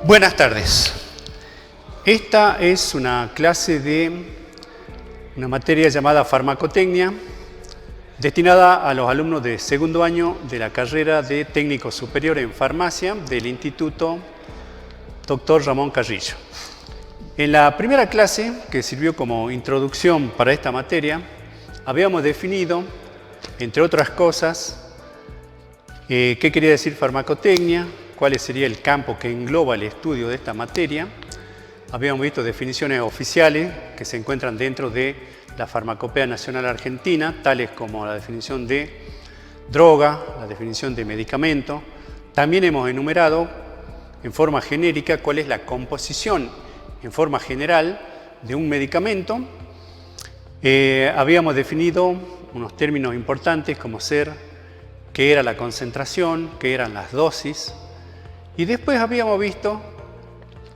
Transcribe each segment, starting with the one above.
Buenas tardes. Esta es una clase de una materia llamada farmacotecnia, destinada a los alumnos de segundo año de la carrera de técnico superior en farmacia del Instituto Dr. Ramón Carrillo. En la primera clase, que sirvió como introducción para esta materia, habíamos definido, entre otras cosas, qué quería decir farmacotecnia, cuál sería el campo que engloba el estudio de esta materia. Habíamos visto definiciones oficiales que se encuentran dentro de la Farmacopea Nacional Argentina, tales como la definición de droga, la definición de medicamento. También hemos enumerado en forma genérica cuál es la composición en forma general de un medicamento. Habíamos definido unos términos importantes como ser qué era la concentración, qué eran las dosis, y después habíamos visto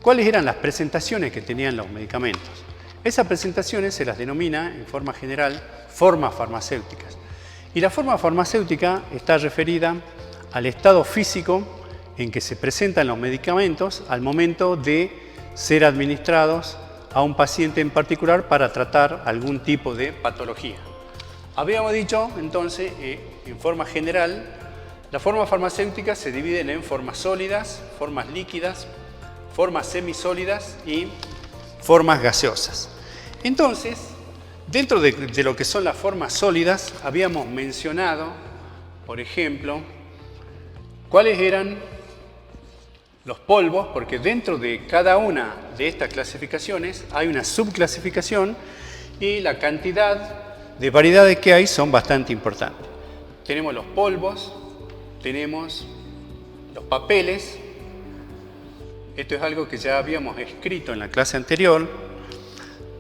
cuáles eran las presentaciones que tenían los medicamentos. Esas presentaciones se las denomina en forma general formas farmacéuticas. Y la forma farmacéutica está referida al estado físico en que se presentan los medicamentos al momento de ser administrados a un paciente en particular para tratar algún tipo de patología. Habíamos dicho entonces, en forma general, las formas farmacéuticas se dividen en formas sólidas, formas líquidas, formas semisólidas y formas gaseosas. Entonces, dentro de lo que son las formas sólidas, habíamos mencionado, por ejemplo, cuáles eran los polvos, porque dentro de cada una de estas clasificaciones hay una subclasificación y la cantidad de variedades que hay son bastante importantes. Tenemos los polvos, tenemos los papeles. Esto es algo que ya habíamos escrito en la clase anterior.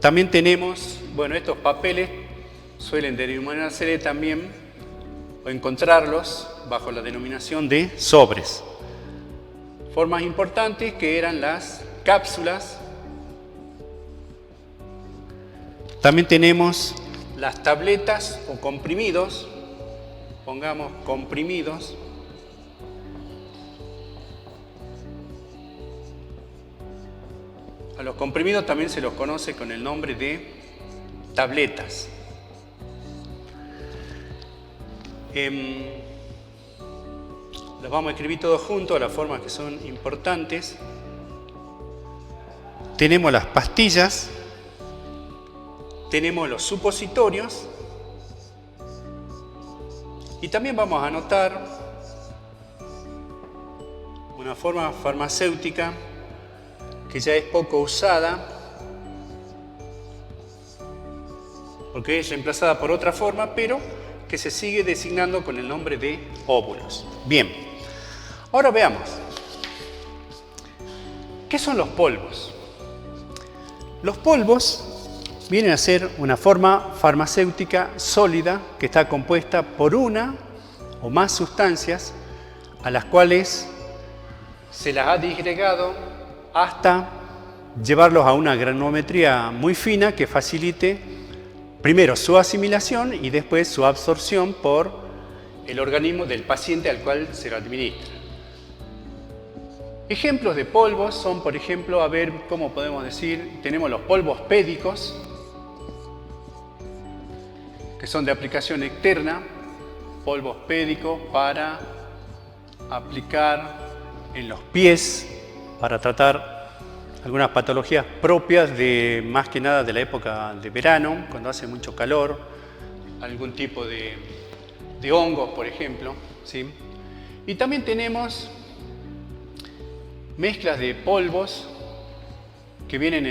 También tenemos, estos papeles suelen denominarse también o encontrarlos bajo la denominación de sobres. Formas importantes que eran las cápsulas. También tenemos las tabletas o comprimidos. Pongamos comprimidos. A los comprimidos también se los conoce con el nombre de tabletas. Los vamos a escribir todos juntos, las formas que son importantes. Tenemos las pastillas, tenemos los supositorios y también vamos a anotar una forma farmacéutica que ya es poco usada porque es reemplazada por otra forma, pero que se sigue designando con el nombre de óvulos. Bien, ahora veamos. ¿Qué son los polvos? Los polvos vienen a ser una forma farmacéutica sólida que está compuesta por una o más sustancias a las cuales se las ha disgregado hasta llevarlos a una granometría muy fina que facilite primero su asimilación y después su absorción por el organismo del paciente al cual se lo administra. Ejemplos de polvos son, por ejemplo, ¿cómo podemos decir? Tenemos los polvos pédicos, que son de aplicación externa, polvos pédicos para aplicar en los pies, para tratar algunas patologías propias de, más que nada, de la época de verano, cuando hace mucho calor, algún tipo de hongos, por ejemplo, ¿sí? Y también tenemos mezclas de polvos que vienen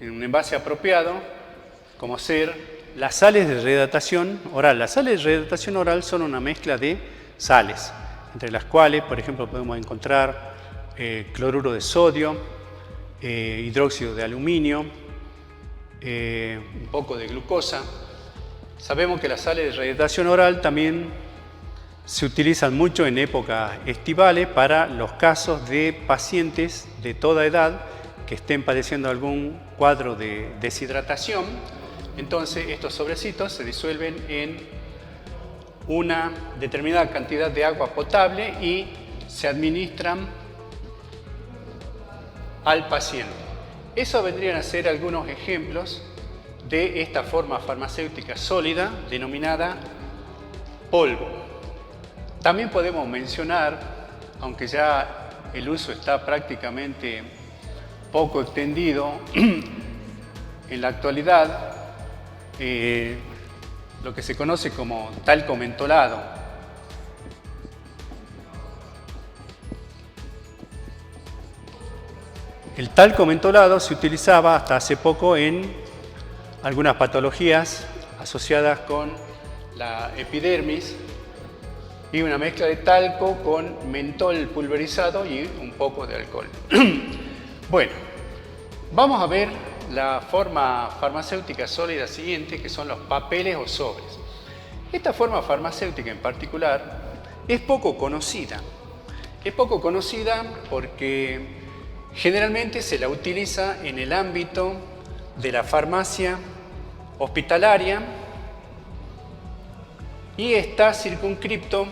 en un envase apropiado, como ser las sales de rehidratación oral. Las sales de rehidratación oral son una mezcla de sales, entre las cuales, por ejemplo, podemos encontrar cloruro de sodio, hidróxido de aluminio, un poco de glucosa. Sabemos que las sales de rehidratación oral también se utilizan mucho en épocas estivales para los casos de pacientes de toda edad que estén padeciendo algún cuadro de deshidratación. Entonces estos sobrecitos se disuelven en una determinada cantidad de agua potable y se administran al paciente. Eso vendrían a ser algunos ejemplos de esta forma farmacéutica sólida denominada polvo. También podemos mencionar, aunque ya el uso está prácticamente poco extendido en la actualidad, lo que se conoce como talco mentolado. El talco mentolado se utilizaba hasta hace poco en algunas patologías asociadas con la epidermis y una mezcla de talco con mentol pulverizado y un poco de alcohol. Bueno, vamos a ver la forma farmacéutica sólida siguiente, que son los papeles o sobres. Esta forma farmacéutica en particular es poco conocida. Es poco conocida porque generalmente se la utiliza en el ámbito de la farmacia hospitalaria y está circunscripto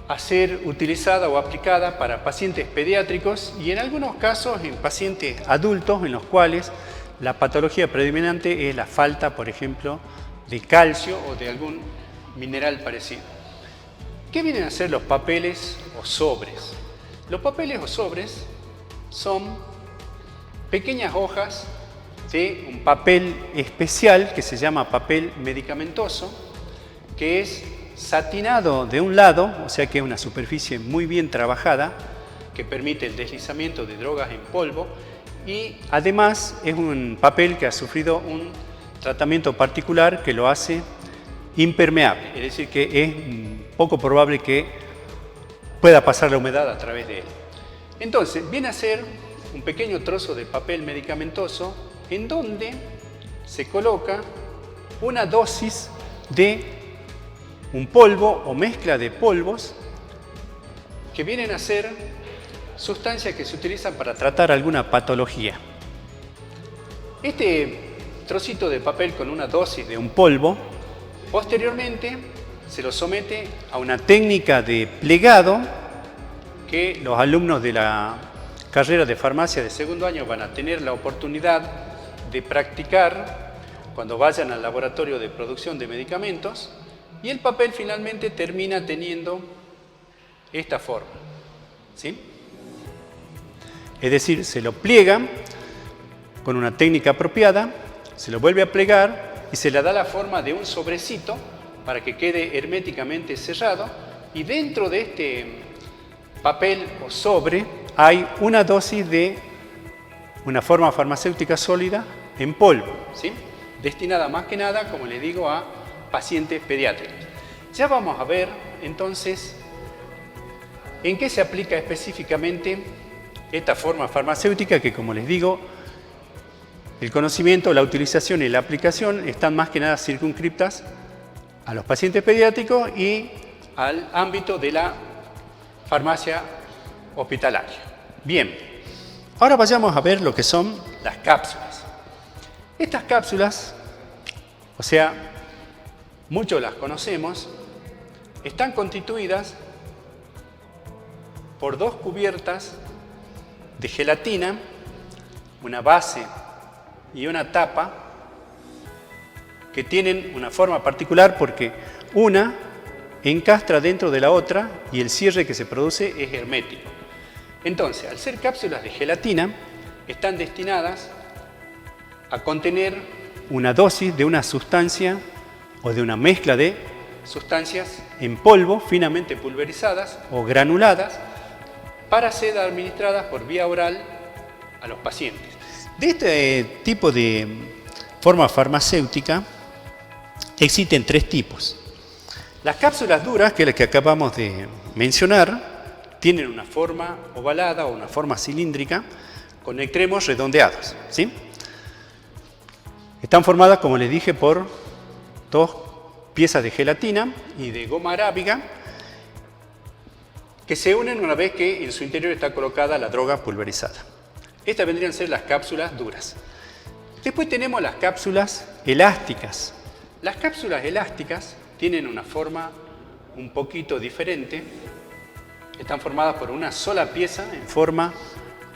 a ser utilizada o aplicada para pacientes pediátricos y en algunos casos en pacientes adultos en los cuales la patología predominante es la falta, por ejemplo, de calcio o de algún mineral parecido. ¿Qué vienen a ser los papeles o sobres? Los papeles o sobres son pequeñas hojas de un papel especial que se llama papel medicamentoso, que es satinado de un lado, o sea que es una superficie muy bien trabajada, que permite el deslizamiento de drogas en polvo y además es un papel que ha sufrido un tratamiento particular que lo hace impermeable, es decir, que es poco probable que pueda pasar la humedad a través de él. Entonces, viene a ser un pequeño trozo de papel medicamentoso en donde se coloca una dosis de un polvo o mezcla de polvos que vienen a ser sustancias que se utilizan para tratar alguna patología. Este trocito de papel con una dosis de un polvo, posteriormente se lo somete a una técnica de plegado que los alumnos de la carrera de farmacia de segundo año van a tener la oportunidad de practicar cuando vayan al laboratorio de producción de medicamentos. Y el papel finalmente termina teniendo esta forma, ¿sí? Es decir, se lo pliega con una técnica apropiada, se lo vuelve a plegar y se le da la forma de un sobrecito para que quede herméticamente cerrado y dentro de este papel o sobre hay una dosis de una forma farmacéutica sólida en polvo, ¿sí? Destinada más que nada, como les digo, a pacientes pediátricos. Ya vamos a ver entonces en qué se aplica específicamente esta forma farmacéutica que, como les digo, el conocimiento, la utilización y la aplicación están más que nada circunscriptas a los pacientes pediátricos y al ámbito de la farmacia hospitalaria. Bien, ahora vayamos a ver lo que son las cápsulas. Estas cápsulas, o sea, muchos las conocemos, están constituidas por dos cubiertas de gelatina, una base y una tapa que tienen una forma particular porque una encastra dentro de la otra y el cierre que se produce es hermético. Entonces, al ser cápsulas de gelatina, están destinadas a contener una dosis de una sustancia o de una mezcla de sustancias en polvo finamente pulverizadas o granuladas para ser administradas por vía oral a los pacientes. De este tipo de forma farmacéutica existen tres tipos. Las cápsulas duras, que es la que acabamos de mencionar, tienen una forma ovalada o una forma cilíndrica con extremos redondeados, ¿sí? Están formadas, como les dije, por dos piezas de gelatina y de goma arábiga que se unen una vez que en su interior está colocada la droga pulverizada. Estas vendrían a ser las cápsulas duras. Después tenemos las cápsulas elásticas. Las cápsulas elásticas tienen una forma un poquito diferente. Están formadas por una sola pieza en forma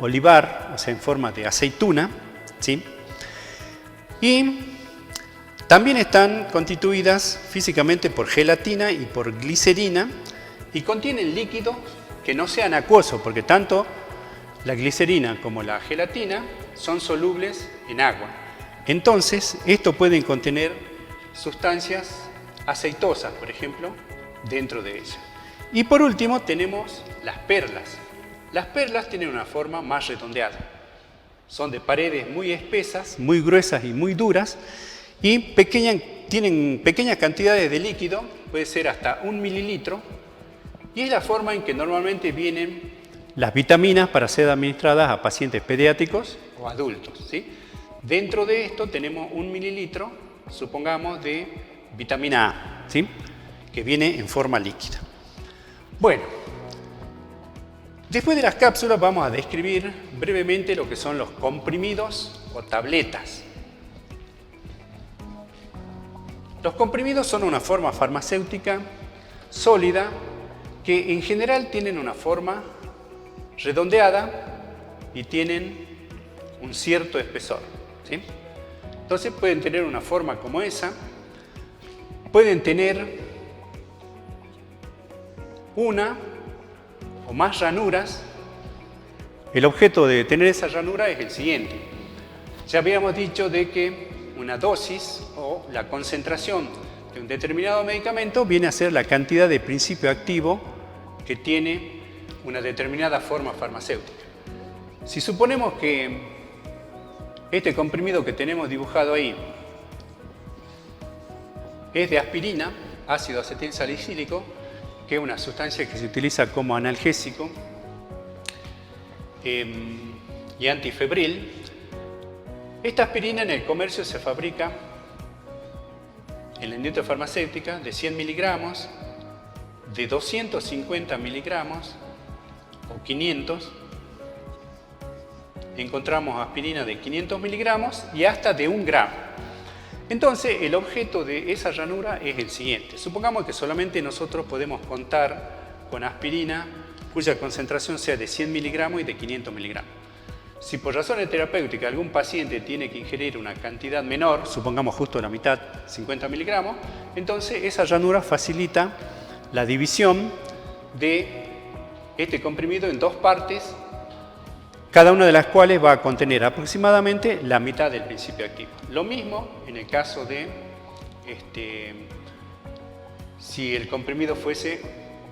olivar, o sea, en forma de aceituna, ¿sí? Y también están constituidas físicamente por gelatina y por glicerina y contienen líquidos que no sean acuosos, porque tanto la glicerina como la gelatina son solubles en agua. Entonces, estos pueden contener sustancias aceitosas, por ejemplo, dentro de ellas. Y por último tenemos las perlas. Las perlas tienen una forma más redondeada. Son de paredes muy espesas, muy gruesas y muy duras y tienen pequeñas cantidades de líquido, puede ser hasta 1 mililitro, y es la forma en que normalmente vienen las vitaminas para ser administradas a pacientes pediátricos o adultos, ¿sí? Dentro de esto tenemos 1 mililitro, supongamos, de vitamina A, ¿sí? Que viene en forma líquida. Bueno, después de las cápsulas vamos a describir brevemente lo que son los comprimidos o tabletas. Los comprimidos son una forma farmacéutica sólida que en general tienen una forma redondeada y tienen un cierto espesor, ¿sí? Entonces pueden tener una forma como esa, pueden tener una o más ranuras. El objeto de tener esa ranura es el siguiente. Ya habíamos dicho de que una dosis o la concentración de un determinado medicamento viene a ser la cantidad de principio activo que tiene una determinada forma farmacéutica. Si suponemos que este comprimido que tenemos dibujado ahí es de aspirina, ácido acetil salicílico, que es una sustancia que se utiliza como analgésico y antifebril. Esta aspirina en el comercio se fabrica en la industria farmacéutica de 100 miligramos, de 250 miligramos o 500. Encontramos aspirina de 500 miligramos y hasta de 1 gramo. Entonces, el objeto de esa ranura es el siguiente. Supongamos que solamente nosotros podemos contar con aspirina cuya concentración sea de 100 miligramos y de 500 miligramos. Si por razones terapéuticas algún paciente tiene que ingerir una cantidad menor, supongamos justo la mitad, 50 miligramos, entonces esa ranura facilita la división de este comprimido en 2 partes, cada una de las cuales va a contener aproximadamente la mitad del principio activo. Lo mismo en el caso de si el comprimido fuese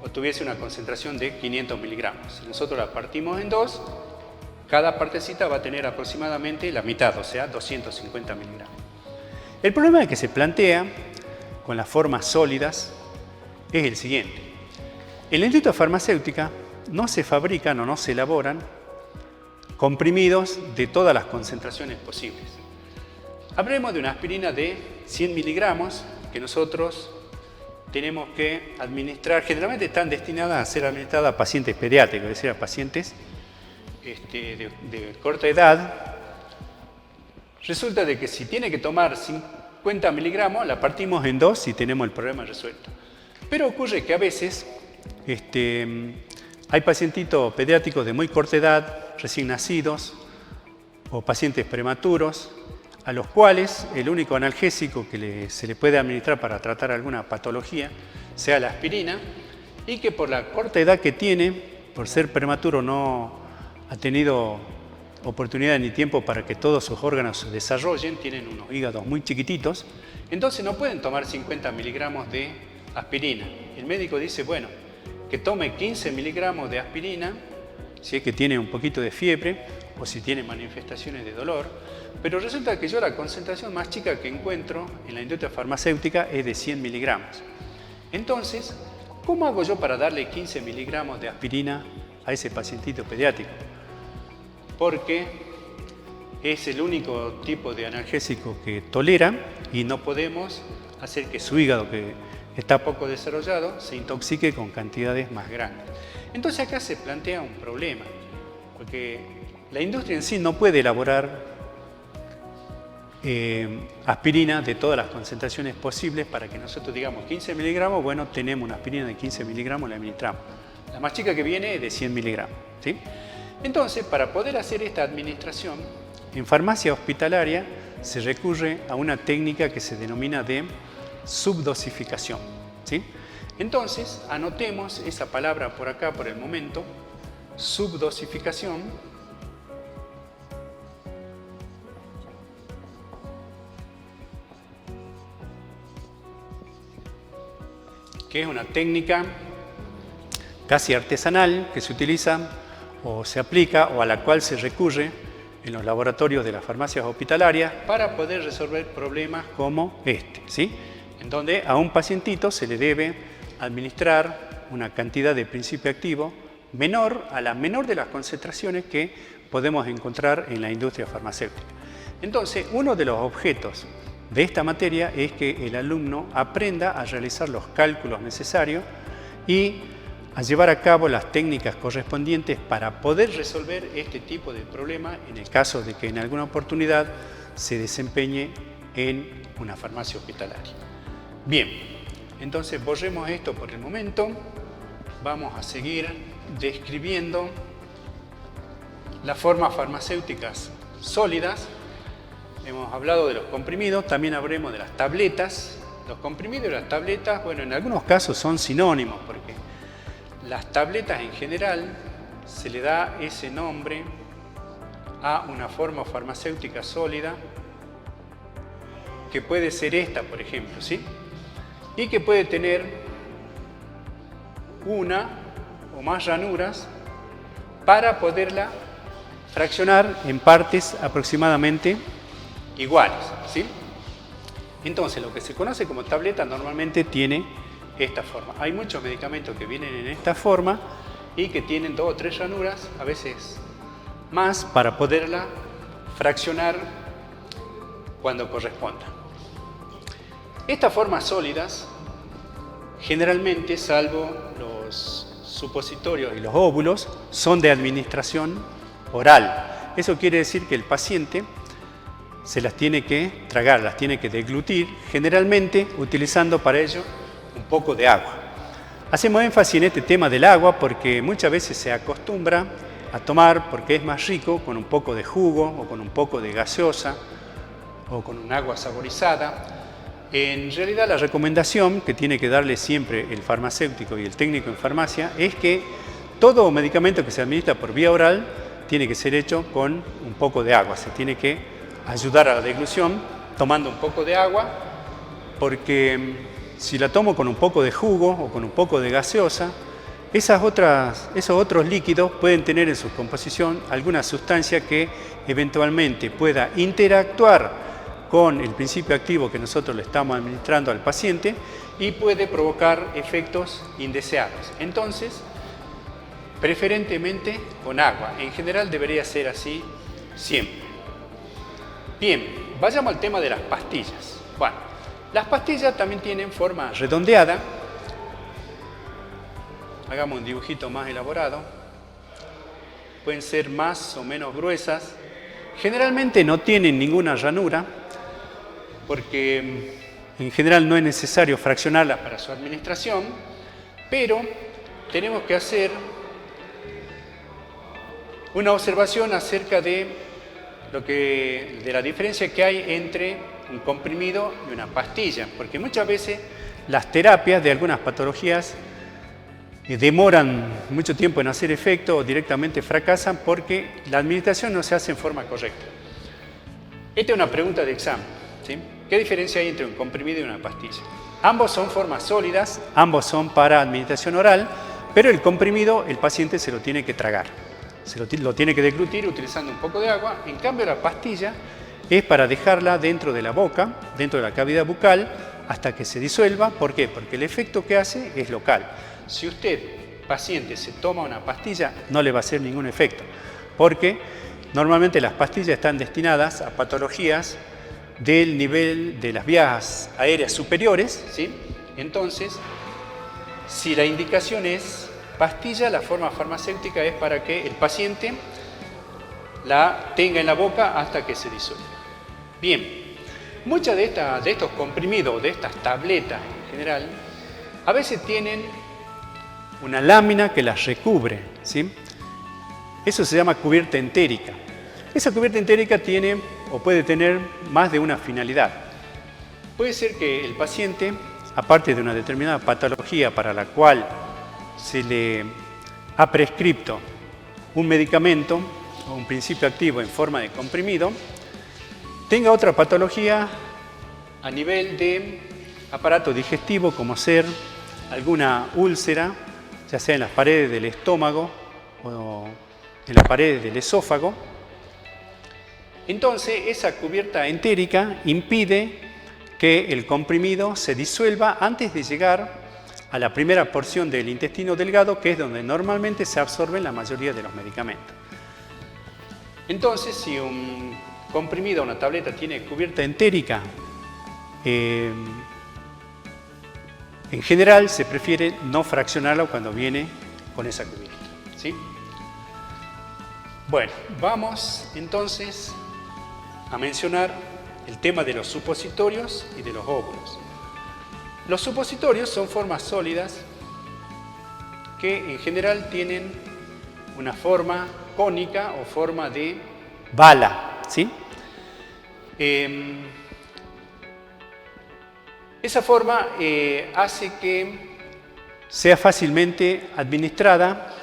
o tuviese una concentración de 500 miligramos. Si nosotros la partimos en 2, cada partecita va a tener aproximadamente la mitad, o sea, 250 miligramos. El problema que se plantea con las formas sólidas es el siguiente. En la industria farmacéutica no se fabrican o no se elaboran comprimidos de todas las concentraciones posibles. Hablemos de una aspirina de 100 miligramos que nosotros tenemos que administrar. Generalmente están destinadas a ser administradas a pacientes pediátricos, es decir, a pacientes de corta edad. Resulta de que si tiene que tomar 50 miligramos, la partimos en 2 y tenemos el problema resuelto. Pero ocurre que a veces hay pacientitos pediátricos de muy corta edad, recién nacidos o pacientes prematuros, a los cuales el único analgésico que se le puede administrar para tratar alguna patología sea la aspirina, y que por la corta edad que tiene, por ser prematuro, no ha tenido oportunidad ni tiempo para que todos sus órganos se desarrollen, tienen unos hígados muy chiquititos, entonces no pueden tomar 50 miligramos de aspirina. El médico dice, bueno, que tome 15 miligramos de aspirina, si es que tiene un poquito de fiebre o si tiene manifestaciones de dolor, pero resulta que yo la concentración más chica que encuentro en la industria farmacéutica es de 100 miligramos. Entonces, ¿cómo hago yo para darle 15 miligramos de aspirina a ese pacientito pediátrico? Porque es el único tipo de analgésico que tolera y no podemos hacer que su hígado, que está poco desarrollado, se intoxique con cantidades más grandes. Entonces acá se plantea un problema, porque la industria en sí no puede elaborar aspirina de todas las concentraciones posibles para que nosotros digamos 15 miligramos, bueno, tenemos una aspirina de 15 miligramos, la administramos. La más chica que viene es de 100 miligramos, ¿sí? Entonces, para poder hacer esta administración, en farmacia hospitalaria se recurre a una técnica que se denomina de subdosificación, ¿sí? Entonces, anotemos esa palabra por acá por el momento, subdosificación, que es una técnica casi artesanal que se utiliza o se aplica o a la cual se recurre en los laboratorios de las farmacias hospitalarias para poder resolver problemas como este, ¿sí? En donde a un pacientito se le debe administrar una cantidad de principio activo menor a la menor de las concentraciones que podemos encontrar en la industria farmacéutica. Entonces, uno de los objetos de esta materia es que el alumno aprenda a realizar los cálculos necesarios y a llevar a cabo las técnicas correspondientes para poder resolver este tipo de problema en el caso de que en alguna oportunidad se desempeñe en una farmacia hospitalaria. Bien, entonces borremos esto por el momento. Vamos a seguir describiendo las formas farmacéuticas sólidas. Hemos hablado de los comprimidos, también hablaremos de las tabletas. Los comprimidos y las tabletas, bueno, en algunos casos son sinónimos porque las tabletas en general se le da ese nombre a una forma farmacéutica sólida que puede ser esta, por ejemplo, ¿sí? Y que puede tener una o más ranuras para poderla fraccionar en partes aproximadamente iguales, ¿sí? Entonces, lo que se conoce como tableta normalmente tiene esta forma. Hay muchos medicamentos que vienen en esta forma y que tienen 2 o 3 ranuras, a veces más, para poderla fraccionar cuando corresponda. Estas formas sólidas, generalmente, salvo los supositorios y los óvulos, son de administración oral. Eso quiere decir que el paciente se las tiene que tragar, las tiene que deglutir, generalmente utilizando para ello un poco de agua. Hacemos énfasis en este tema del agua porque muchas veces se acostumbra a tomar, porque es más rico, con un poco de jugo o con un poco de gaseosa o con un agua saborizada. En realidad, la recomendación que tiene que darle siempre el farmacéutico y el técnico en farmacia es que todo medicamento que se administra por vía oral tiene que ser hecho con un poco de agua. Se tiene que ayudar a la deglución tomando un poco de agua, porque si la tomo con un poco de jugo o con un poco de gaseosa, esos otros líquidos pueden tener en su composición alguna sustancia que eventualmente pueda interactuar con el principio activo que nosotros le estamos administrando al paciente y puede provocar efectos indeseados. Entonces, preferentemente con agua. En general debería ser así siempre. Bien, vayamos al tema de las pastillas. Bueno, las pastillas también tienen forma redondeada. Hagamos un dibujito más elaborado. Pueden ser más o menos gruesas. Generalmente no tienen ninguna ranura, porque en general no es necesario fraccionarla para su administración, pero tenemos que hacer una observación acerca de la diferencia que hay entre un comprimido y una pastilla, porque muchas veces las terapias de algunas patologías demoran mucho tiempo en hacer efecto o directamente fracasan porque la administración no se hace en forma correcta. Esta es una pregunta de examen, ¿sí? ¿Qué diferencia hay entre un comprimido y una pastilla? Ambos son formas sólidas, ambos son para administración oral, pero el comprimido el paciente se lo tiene que tragar. Lo tiene que deglutir utilizando un poco de agua. En cambio, la pastilla es para dejarla dentro de la boca, dentro de la cavidad bucal, hasta que se disuelva. ¿Por qué? Porque el efecto que hace es local. Si usted, paciente, se toma una pastilla, no le va a hacer ningún efecto, porque normalmente las pastillas están destinadas a patologías del nivel de las vías aéreas superiores, ¿sí? Entonces, si la indicación es pastilla, la forma farmacéutica es para que el paciente la tenga en la boca hasta que se disuelva. Bien, muchas de estos comprimidos, de estas tabletas en general, a veces tienen una lámina que las recubre, ¿sí? Eso se llama cubierta entérica. Esa cubierta entérica tiene o puede tener más de una finalidad. Puede ser que el paciente, aparte de una determinada patología para la cual se le ha prescrito un medicamento o un principio activo en forma de comprimido, tenga otra patología a nivel de aparato digestivo, como ser alguna úlcera, ya sea en las paredes del estómago o en las paredes del esófago. Entonces, esa cubierta entérica impide que el comprimido se disuelva antes de llegar a la primera porción del intestino delgado, que es donde normalmente se absorben la mayoría de los medicamentos. Entonces, si un comprimido o una tableta tiene cubierta entérica, en general se prefiere no fraccionarlo cuando viene con esa cubierta, ¿sí? Bueno, vamos entonces a mencionar el tema de los supositorios y de los óvulos. Los supositorios son formas sólidas que en general tienen una forma cónica o forma de bala, ¿sí? Esa forma hace que sea fácilmente administrada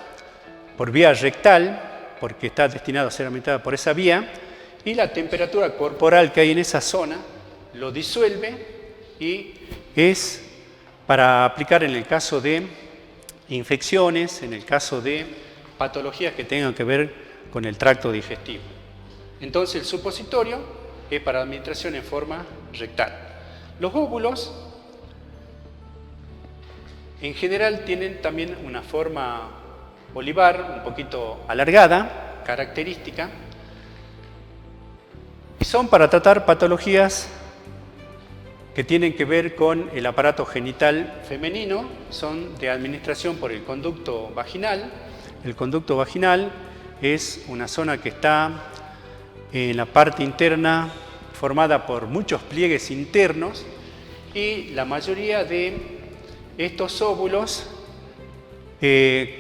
por vía rectal, porque está destinado a ser administrada por esa vía, y la temperatura corporal que hay en esa zona lo disuelve y es para aplicar en el caso de infecciones, en el caso de patologías que tengan que ver con el tracto digestivo. Entonces el supositorio es para administración en forma rectal. Los óvulos en general tienen también una forma olivar, un poquito alargada, característica, y son para tratar patologías que tienen que ver con el aparato genital femenino, son de administración por el conducto vaginal. El conducto vaginal es una zona que está en la parte interna formada por muchos pliegues internos y la mayoría de estos óvulos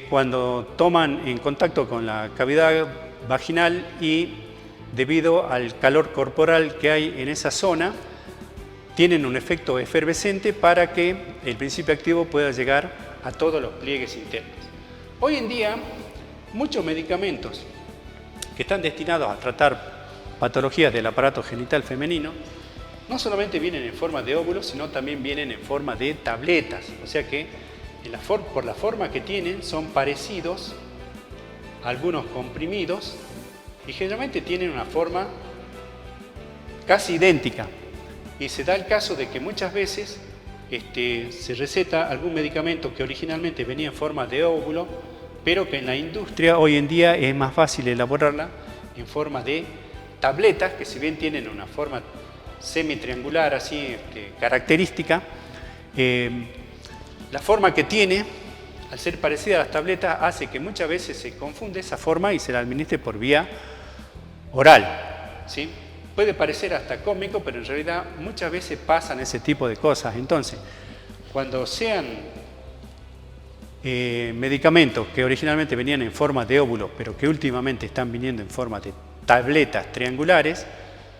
cuando toman en contacto con la cavidad vaginal y debido al calor corporal que hay en esa zona, tienen un efecto efervescente para que el principio activo pueda llegar a todos los pliegues internos. Hoy en día, muchos medicamentos que están destinados a tratar patologías del aparato genital femenino, no solamente vienen en forma de óvulos, sino también vienen en forma de tabletas. O sea que, por la forma que tienen, son parecidos a algunos comprimidos y generalmente tienen una forma casi idéntica. Y se da el caso de que muchas veces se receta algún medicamento que originalmente venía en forma de óvulo, pero que en la industria hoy en día es más fácil elaborarla en forma de tabletas, que si bien tienen una forma semitriangular así característica, la forma que tiene, al ser parecida a las tabletas, hace que muchas veces se confunde esa forma y se la administre por vía oral, ¿sí? Puede parecer hasta cómico, pero en realidad muchas veces pasan ese tipo de cosas. Entonces, cuando sean medicamentos que originalmente venían en forma de óvulo, pero que últimamente están viniendo en forma de tabletas triangulares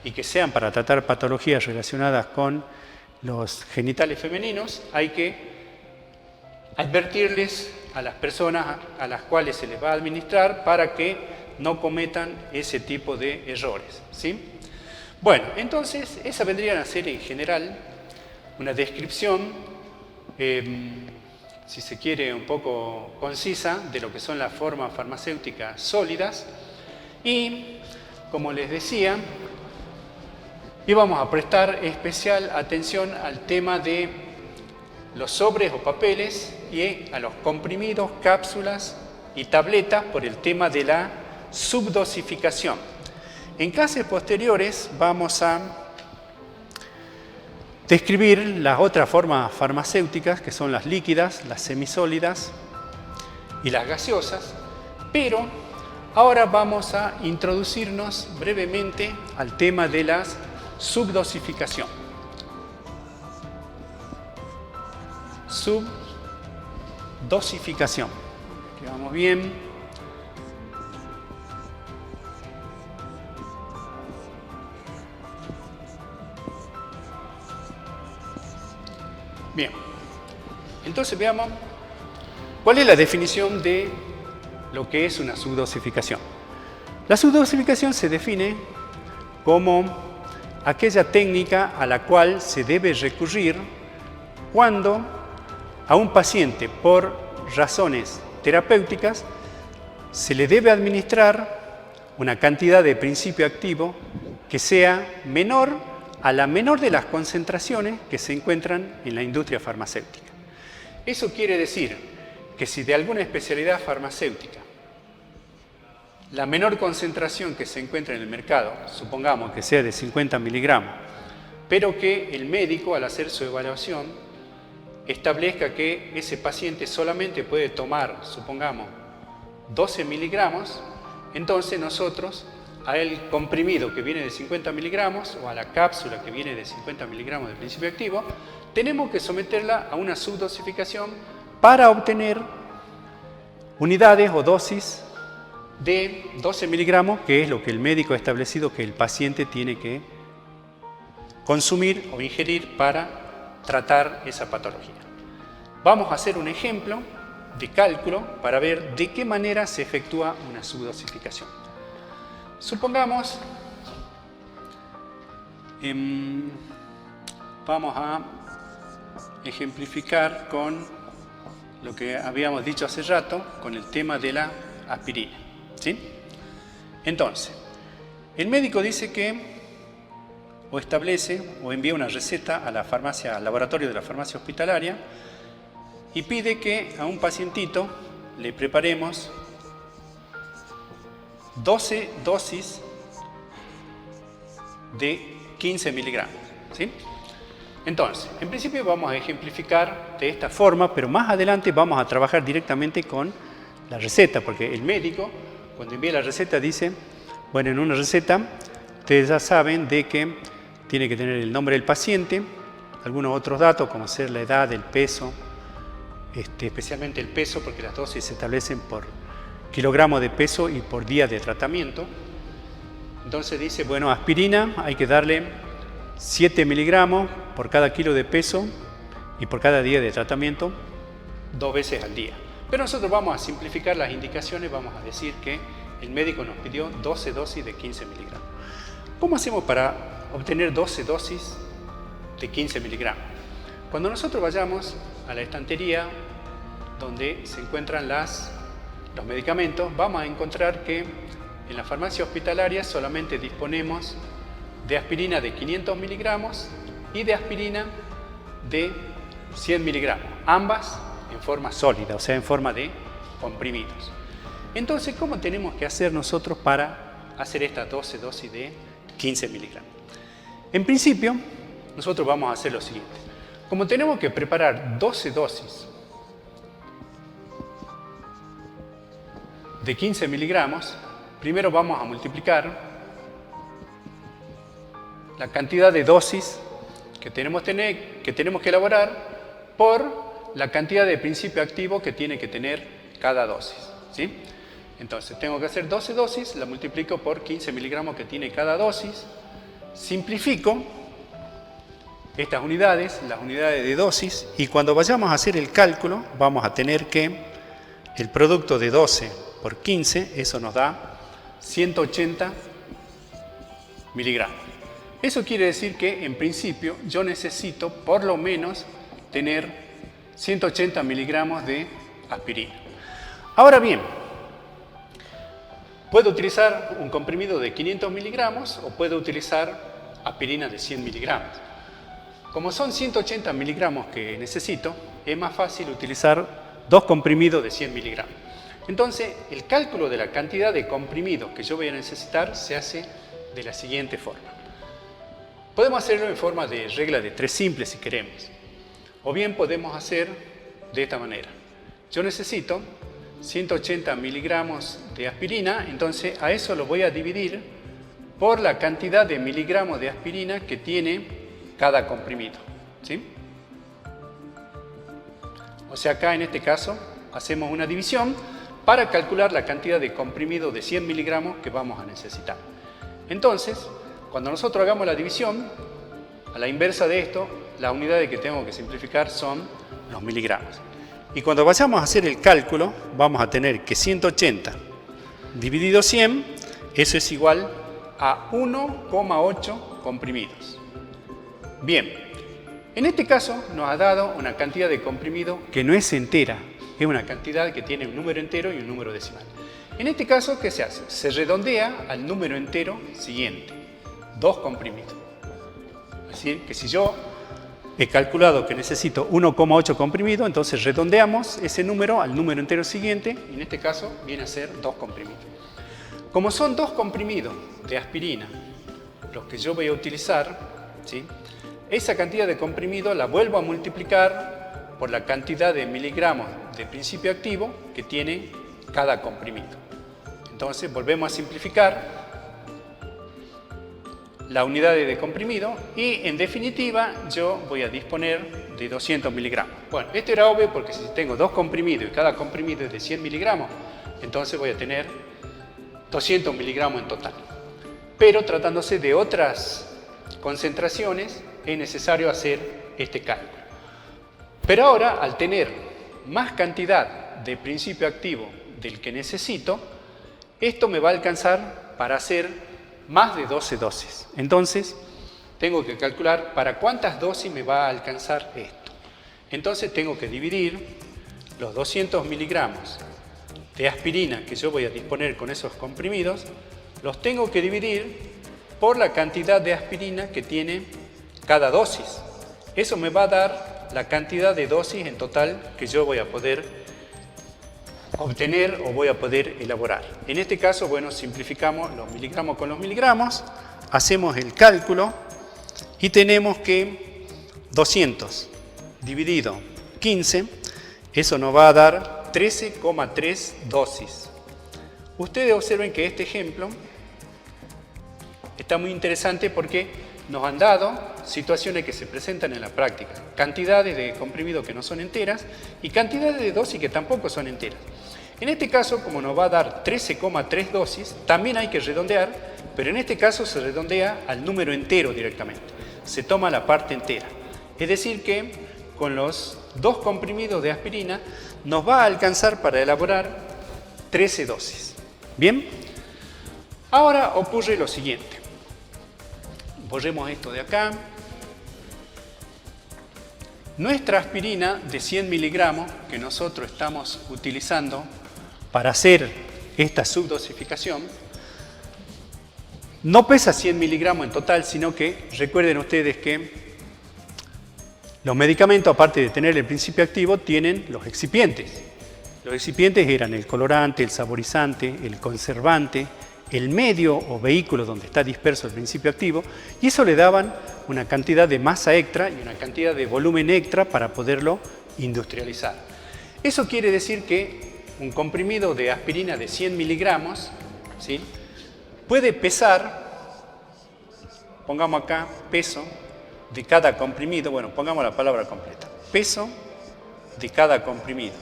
y que sean para tratar patologías relacionadas con los genitales femeninos, hay que advertirles a las personas a las cuales se les va a administrar para que no cometan ese tipo de errores, ¿sí? Bueno, entonces esa vendría a ser en general una descripción, si se quiere, un poco concisa de lo que son las formas farmacéuticas sólidas y, como les decía, íbamos a prestar especial atención al tema de los sobres o papeles y a los comprimidos, cápsulas y tabletas por el tema de la subdosificación. En clases posteriores vamos a describir las otras formas farmacéuticas, que son las líquidas, las semisólidas y las gaseosas, pero ahora vamos a introducirnos brevemente al tema de la subdosificación. Subdosificación. Aquí vamos bien. Entonces veamos cuál es la definición de lo que es una subdosificación. La subdosificación se define como aquella técnica a la cual se debe recurrir cuando a un paciente, por razones terapéuticas, se le debe administrar una cantidad de principio activo que sea menor a la menor de las concentraciones que se encuentran en la industria farmacéutica. Eso quiere decir que si de alguna especialidad farmacéutica la menor concentración que se encuentra en el mercado, supongamos que sea de 50 miligramos, pero que el médico al hacer su evaluación establezca que ese paciente solamente puede tomar, supongamos, 12 miligramos, entonces nosotros al comprimido que viene de 50 miligramos o a la cápsula que viene de 50 miligramos de principio activo, tenemos que someterla a una subdosificación para obtener unidades o dosis de 12 miligramos, que es lo que el médico ha establecido que el paciente tiene que consumir o ingerir para tratar esa patología. Vamos a hacer un ejemplo de cálculo para ver de qué manera se efectúa una subdosificación. Supongamos, vamos a ejemplificar con lo que habíamos dicho hace rato, con el tema de la aspirina. ¿Sí? Entonces, el médico dice que o establece o envía una receta a la farmacia, al laboratorio de la farmacia hospitalaria y pide que a un pacientito le preparemos 12 dosis de 15 miligramos. ¿Sí? Entonces, en principio vamos a ejemplificar de esta forma, pero más adelante vamos a trabajar directamente con la receta, porque el médico, cuando envía la receta, dice, bueno, en una receta ustedes ya saben de que tiene que tener el nombre del paciente, algunos otros datos como ser la edad, el peso, especialmente el peso, porque las dosis se establecen por kilogramo de peso y por día de tratamiento. Entonces dice, bueno, aspirina hay que darle 7 miligramos por cada kilo de peso y por cada día de tratamiento 2 veces al día. Pero nosotros vamos a simplificar las indicaciones, vamos a decir que el médico nos pidió 12 dosis de 15 miligramos. ¿Cómo hacemos para obtener 12 dosis de 15 miligramos? Cuando nosotros vayamos a la estantería donde se encuentran los medicamentos, vamos a encontrar que en la farmacia hospitalaria solamente disponemos de aspirina de 500 miligramos y de aspirina de 100 miligramos, ambas en forma sólida, o sea, en forma de comprimidos. Entonces, ¿cómo tenemos que hacer nosotros para hacer estas 12 dosis de 15 miligramos? En principio, nosotros vamos a hacer lo siguiente. Como tenemos que preparar 12 dosis de 15 miligramos, primero vamos a multiplicar la cantidad de dosis que tenemos que elaborar por la cantidad de principio activo que tiene que tener cada dosis. ¿Sí? Entonces, tengo que hacer 12 dosis, la multiplico por 15 miligramos que tiene cada dosis, simplifico estas unidades, las unidades de dosis, y cuando vayamos a hacer el cálculo, vamos a tener que el producto de 12 por 15, eso nos da 180 miligramos. Eso quiere decir que, en principio, yo necesito por lo menos tener 180 miligramos de aspirina. Ahora bien, puedo utilizar un comprimido de 500 miligramos o puedo utilizar aspirina de 100 miligramos. Como son 180 miligramos que necesito, es más fácil utilizar 2 comprimidos de 100 miligramos. Entonces, el cálculo de la cantidad de comprimidos que yo voy a necesitar se hace de la siguiente forma. Podemos hacerlo en forma de regla de 3 simples si queremos. O bien podemos hacer de esta manera. Yo necesito 180 miligramos de aspirina, entonces a eso lo voy a dividir por la cantidad de miligramos de aspirina que tiene cada comprimido. ¿Sí? O sea, acá en este caso hacemos una división para calcular la cantidad de comprimido de 100 miligramos que vamos a necesitar. Entonces, cuando nosotros hagamos la división, a la inversa de esto, las unidades que tengo que simplificar son los miligramos. Y cuando vayamos a hacer el cálculo, vamos a tener que 180 dividido 100, eso es igual a 1,8 comprimidos. Bien, en este caso nos ha dado una cantidad de comprimido que no es entera, es una cantidad que tiene un número entero y un número decimal. En este caso, ¿qué se hace? Se redondea al número entero siguiente, 2 comprimidos. Es decir, que si yo he calculado que necesito 1,8 comprimidos, entonces redondeamos ese número al número entero siguiente, y en este caso viene a ser 2 comprimidos. Como son 2 comprimidos de aspirina los que yo voy a utilizar, ¿sí?, esa cantidad de comprimido la vuelvo a multiplicar por la cantidad de miligramos de principio activo que tiene cada comprimido. Entonces volvemos a simplificar la unidad de comprimido y en definitiva yo voy a disponer de 200 miligramos. Bueno, esto era obvio porque si tengo 2 comprimidos y cada comprimido es de 100 miligramos, entonces voy a tener 200 miligramos en total. Pero tratándose de otras concentraciones es necesario hacer este cálculo. Pero ahora, al tener más cantidad de principio activo del que necesito, esto me va a alcanzar para hacer más de 12 dosis. Entonces, tengo que calcular para cuántas dosis me va a alcanzar esto. Entonces, tengo que dividir los 200 miligramos de aspirina que yo voy a disponer con esos comprimidos, los tengo que dividir por la cantidad de aspirina que tiene cada dosis. Eso me va a dar la cantidad de dosis en total que yo voy a poder obtener o voy a poder elaborar. En este caso, bueno, simplificamos los miligramos con los miligramos, hacemos el cálculo y tenemos que 200 dividido 15, eso nos va a dar 13,3 dosis. Ustedes observen que este ejemplo está muy interesante porque nos han dado situaciones que se presentan en la práctica, cantidades de comprimidos que no son enteras y cantidades de dosis que tampoco son enteras. En este caso, como nos va a dar 13,3 dosis, también hay que redondear, pero en este caso se redondea al número entero directamente, se toma la parte entera. Es decir que con los 2 comprimidos de aspirina nos va a alcanzar para elaborar 13 dosis. ¿Bien? Ahora ocurre lo siguiente. Borremos esto de acá. Nuestra aspirina de 100 miligramos que nosotros estamos utilizando para hacer esta subdosificación no pesa 100 miligramos en total, sino que recuerden ustedes que los medicamentos, aparte de tener el principio activo, tienen los excipientes. Los excipientes eran el colorante, el saborizante, el conservante, el medio o vehículo donde está disperso el principio activo, y eso le daban una cantidad de masa extra y una cantidad de volumen extra para poderlo industrializar. Eso quiere decir que un comprimido de aspirina de 100 miligramos, ¿sí?, puede pesar, pongamos acá peso de cada comprimido, bueno, pongamos la palabra completa, peso de cada comprimido.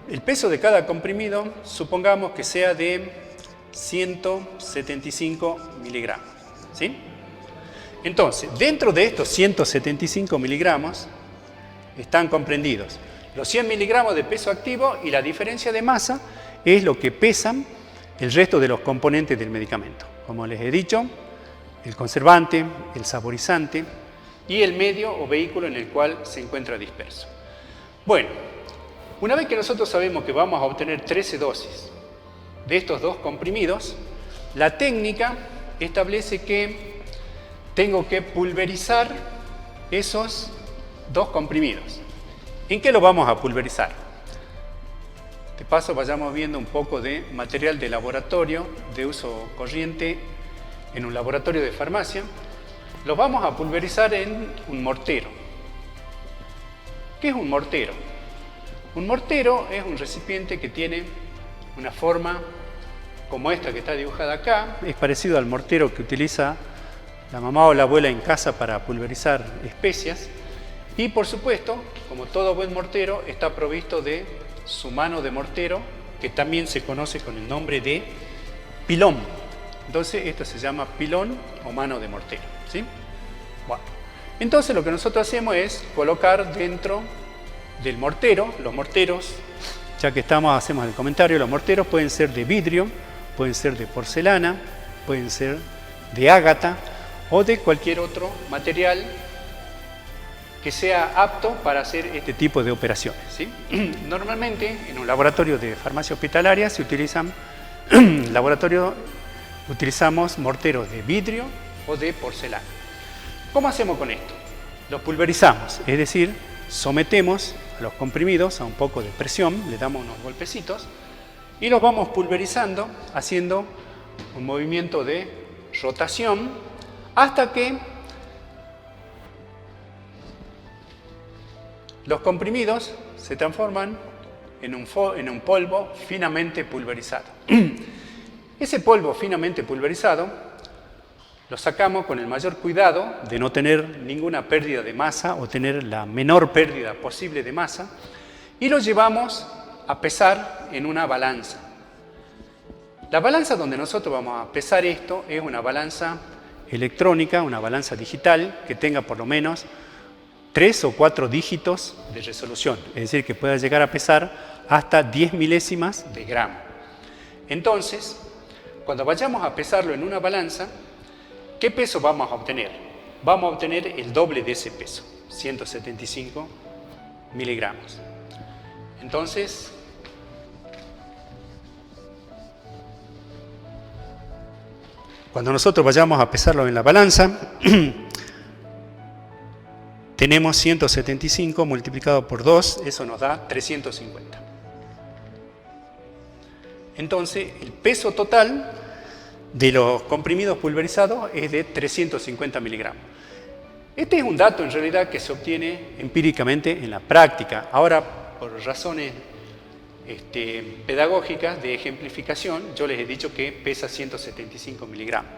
El peso de cada comprimido, supongamos que sea de 175 miligramos, ¿sí? Entonces, dentro de estos 175 miligramos están comprendidos los 100 miligramos de peso activo y la diferencia de masa es lo que pesan el resto de los componentes del medicamento. Como les he dicho, el conservante, el saborizante y el medio o vehículo en el cual se encuentra disperso. Bueno, una vez que nosotros sabemos que vamos a obtener 13 dosis de estos 2 comprimidos, la técnica establece que tengo que pulverizar esos 2 comprimidos. ¿En qué lo vamos a pulverizar? De paso vayamos viendo un poco de material de laboratorio de uso corriente en un laboratorio de farmacia. Los vamos a pulverizar en un mortero. ¿Qué es un mortero? Un mortero es un recipiente que tiene una forma como esta que está dibujada acá. Es parecido al mortero que utiliza la mamá o la abuela en casa para pulverizar especias. Y por supuesto, como todo buen mortero, está provisto de su mano de mortero, que también se conoce con el nombre de pilón. Entonces, esto se llama pilón o mano de mortero, ¿sí? Bueno, entonces lo que nosotros hacemos es colocar dentro del mortero, los morteros, ya que hacemos el comentario, los morteros pueden ser de vidrio, pueden ser de porcelana, pueden ser de ágata o de cualquier otro material que sea apto para hacer este tipo de operaciones, ¿sí? Normalmente en un laboratorio de farmacia hospitalaria utilizamos morteros de vidrio o de porcelana. ¿Cómo hacemos con esto? Los pulverizamos, es decir, sometemos a los comprimidos a un poco de presión, le damos unos golpecitos y los vamos pulverizando haciendo un movimiento de rotación hasta que los comprimidos se transforman en un polvo finamente pulverizado. Ese polvo finamente pulverizado lo sacamos con el mayor cuidado de no tener ninguna pérdida de masa o tener la menor pérdida posible de masa y lo llevamos a pesar en una balanza. La balanza donde nosotros vamos a pesar esto es una balanza electrónica, una balanza digital que tenga por lo menos 3 o 4 dígitos de resolución, es decir, que pueda llegar a pesar hasta 10 milésimas de gramo. Entonces, cuando vayamos a pesarlo en una balanza, ¿qué peso vamos a obtener? Vamos a obtener el doble de ese peso, 175 miligramos. Entonces, cuando nosotros vayamos a pesarlo en la balanza, tenemos 175 multiplicado por 2, eso nos da 350. Entonces, el peso total de los comprimidos pulverizados es de 350 miligramos. Este es un dato en realidad que se obtiene empíricamente en la práctica. Ahora, por razones pedagógicas de ejemplificación, yo les he dicho que pesa 175 miligramos.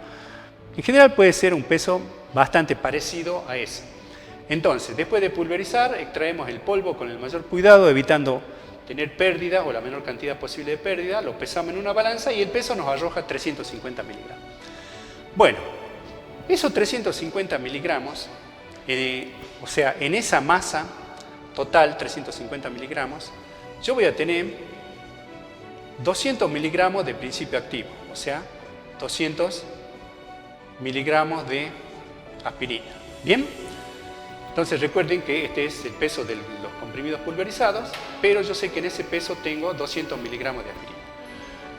En general puede ser un peso bastante parecido a ese. Entonces, después de pulverizar, extraemos el polvo con el mayor cuidado, evitando tener pérdidas o la menor cantidad posible de pérdida, lo pesamos en una balanza y el peso nos arroja 350 miligramos. Bueno, esos 350 miligramos, o sea, en esa masa total, 350 miligramos, yo voy a tener 200 miligramos de principio activo, o sea, 200 miligramos de aspirina. ¿Bien? Entonces recuerden que este es el peso de los comprimidos pulverizados, pero yo sé que en ese peso tengo 200 miligramos de aspirina.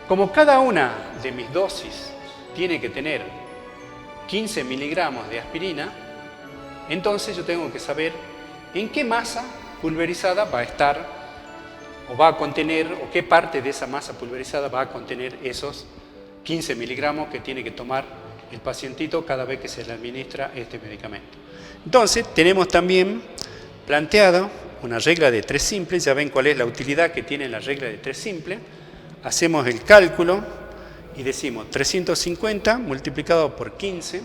Como cada una de mis dosis tiene que tener 15 miligramos de aspirina, entonces yo tengo que saber en qué masa pulverizada va a estar o va a contener, o qué parte de esa masa pulverizada va a contener esos 15 miligramos que tiene que tomar el pacientito cada vez que se le administra este medicamento. Entonces, tenemos también planteado una regla de 3 simples. Ya ven cuál es la utilidad que tiene la regla de 3 simples. Hacemos el cálculo y decimos 350 multiplicado por 15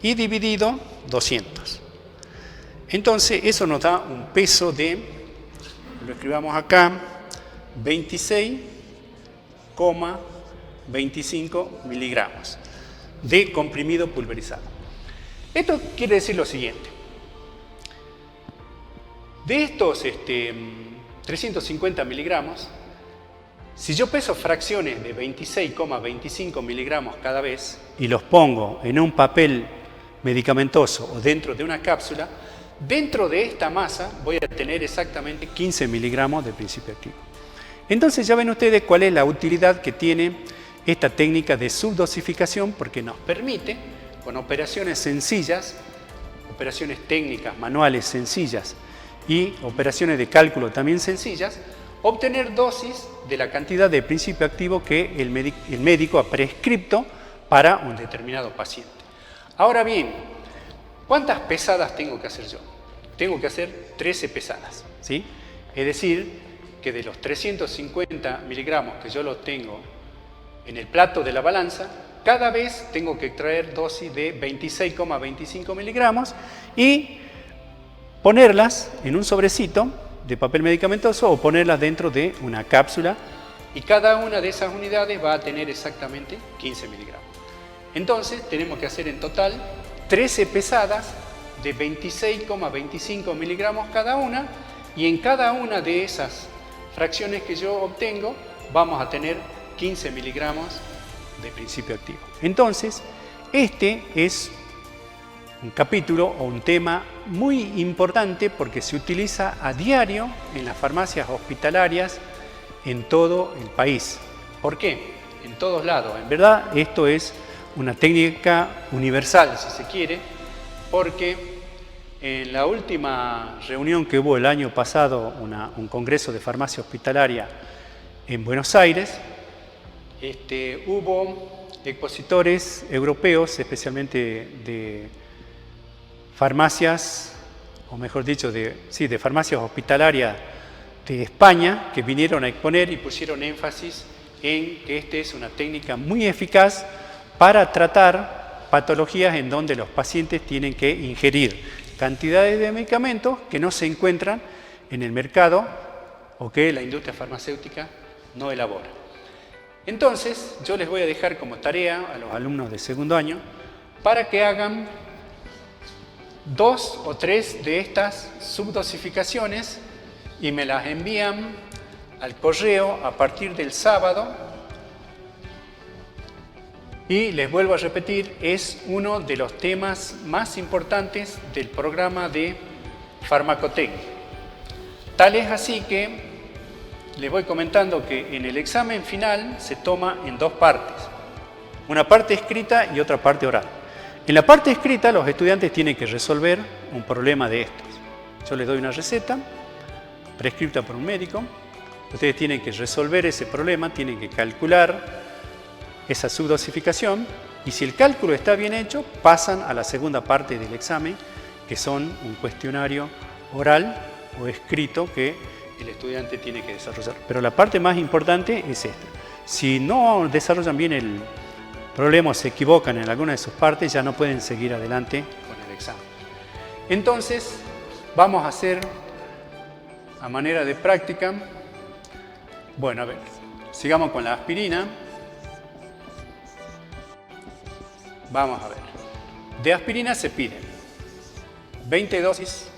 y dividido 200. Entonces, eso nos da un peso de, lo escribamos acá, 26,25 miligramos de comprimido pulverizado. Esto quiere decir lo siguiente. De estos 350 miligramos, si yo peso fracciones de 26,25 miligramos cada vez y los pongo en un papel medicamentoso o dentro de una cápsula, dentro de esta masa voy a tener exactamente 15 miligramos de principio activo. Entonces ya ven ustedes cuál es la utilidad que tiene esta técnica de subdosificación, porque nos permite, con operaciones sencillas, operaciones técnicas, manuales sencillas y operaciones de cálculo también sencillas, obtener dosis de la cantidad de principio activo que el médico ha prescripto para un determinado paciente. Ahora bien, ¿cuántas pesadas tengo que hacer yo? Tengo que hacer 13 pesadas, ¿sí? Es decir, que de los 350 miligramos que yo los tengo en el plato de la balanza, cada vez tengo que extraer dosis de 26,25 miligramos y ponerlas en un sobrecito de papel medicamentoso o ponerlas dentro de una cápsula, y cada una de esas unidades va a tener exactamente 15 miligramos. Entonces tenemos que hacer en total 13 pesadas de 26,25 miligramos cada una, y en cada una de esas fracciones que yo obtengo vamos a tener 15 miligramos de principio activo. Entonces, este es un capítulo o un tema muy importante porque se utiliza a diario en las farmacias hospitalarias en todo el país. ¿Por qué? En todos lados. En verdad, esto es una técnica universal, si se quiere, porque en la última reunión que hubo el año pasado, un congreso de farmacia hospitalaria en Buenos Aires, hubo expositores europeos, especialmente de farmacias, o mejor dicho, de farmacias hospitalarias de España, que vinieron a exponer y pusieron énfasis en que esta es una técnica muy eficaz para tratar patologías en donde los pacientes tienen que ingerir cantidades de medicamentos que no se encuentran en el mercado o que la industria farmacéutica no elabora. Entonces, yo les voy a dejar como tarea a los alumnos de segundo año para que hagan 2 o 3 de estas subdosificaciones y me las envían al correo a partir del sábado. Y les vuelvo a repetir, es uno de los temas más importantes del programa de farmacotecnia. Tal es así que les voy comentando que en el examen final se toma en 2 partes. Una parte escrita y otra parte oral. En la parte escrita los estudiantes tienen que resolver un problema de estos. Yo les doy una receta prescrita por un médico. Ustedes tienen que resolver ese problema, tienen que calcular esa subdosificación, y si el cálculo está bien hecho, pasan a la segunda parte del examen, que son un cuestionario oral o escrito que el estudiante tiene que desarrollar. Pero la parte más importante es esta. Si no desarrollan bien el problema o se equivocan en alguna de sus partes, ya no pueden seguir adelante con el examen. Entonces, vamos a hacer a manera de práctica. Bueno, a ver, sigamos con la aspirina. Vamos a ver. De aspirina se piden 20 dosis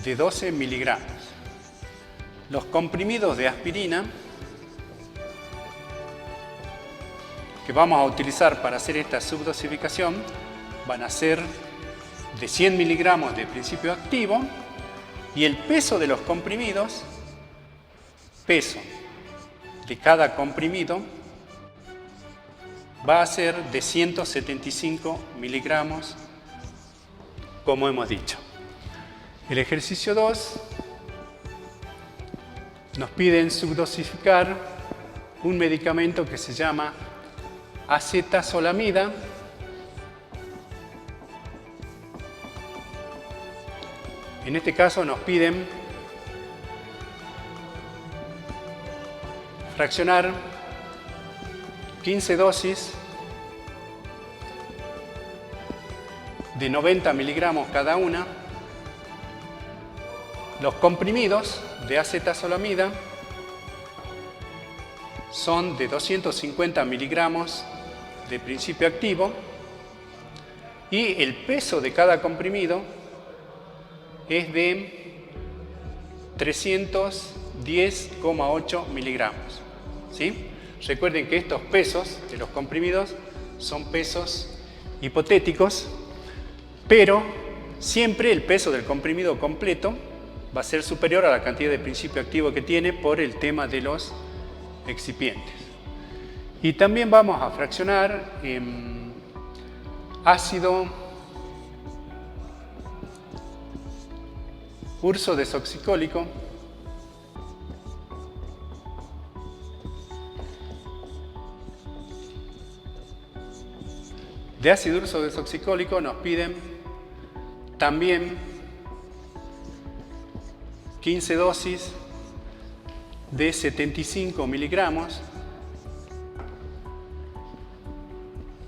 de 12 miligramos. Los comprimidos de aspirina que vamos a utilizar para hacer esta subdosificación van a ser de 100 miligramos de principio activo, y el peso de los comprimidos, peso de cada comprimido, va a ser de 175 miligramos, como hemos dicho. El ejercicio 2 nos piden subdosificar un medicamento que se llama acetazolamida. En este caso nos piden fraccionar 15 dosis de 90 miligramos cada una. Los comprimidos de acetazolamida son de 250 miligramos de principio activo, y el peso de cada comprimido es de 310,8 miligramos. ¿Sí? Recuerden que estos pesos de los comprimidos son pesos hipotéticos, pero siempre el peso del comprimido completo va a ser superior a la cantidad de principio activo que tiene por el tema de los excipientes. Y también vamos a fraccionar ácido ursodesoxicólico de ácido ursodesoxicólico nos piden también 15 dosis de 75 miligramos.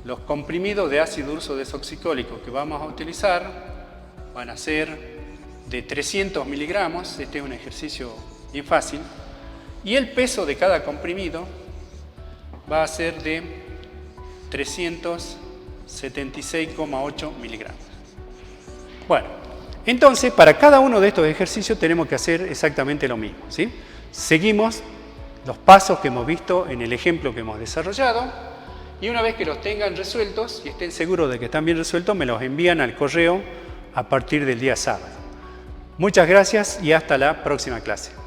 Los comprimidos de ácido ursodesoxicólico que vamos a utilizar van a ser de 300 miligramos. Este es un ejercicio bien fácil. Y el peso de cada comprimido va a ser de 360 76,8 miligramos. Bueno, entonces para cada uno de estos ejercicios tenemos que hacer exactamente lo mismo, ¿sí? Seguimos los pasos que hemos visto en el ejemplo que hemos desarrollado y una vez que los tengan resueltos y estén seguros de que están bien resueltos, me los envían al correo a partir del día sábado. Muchas gracias y hasta la próxima clase.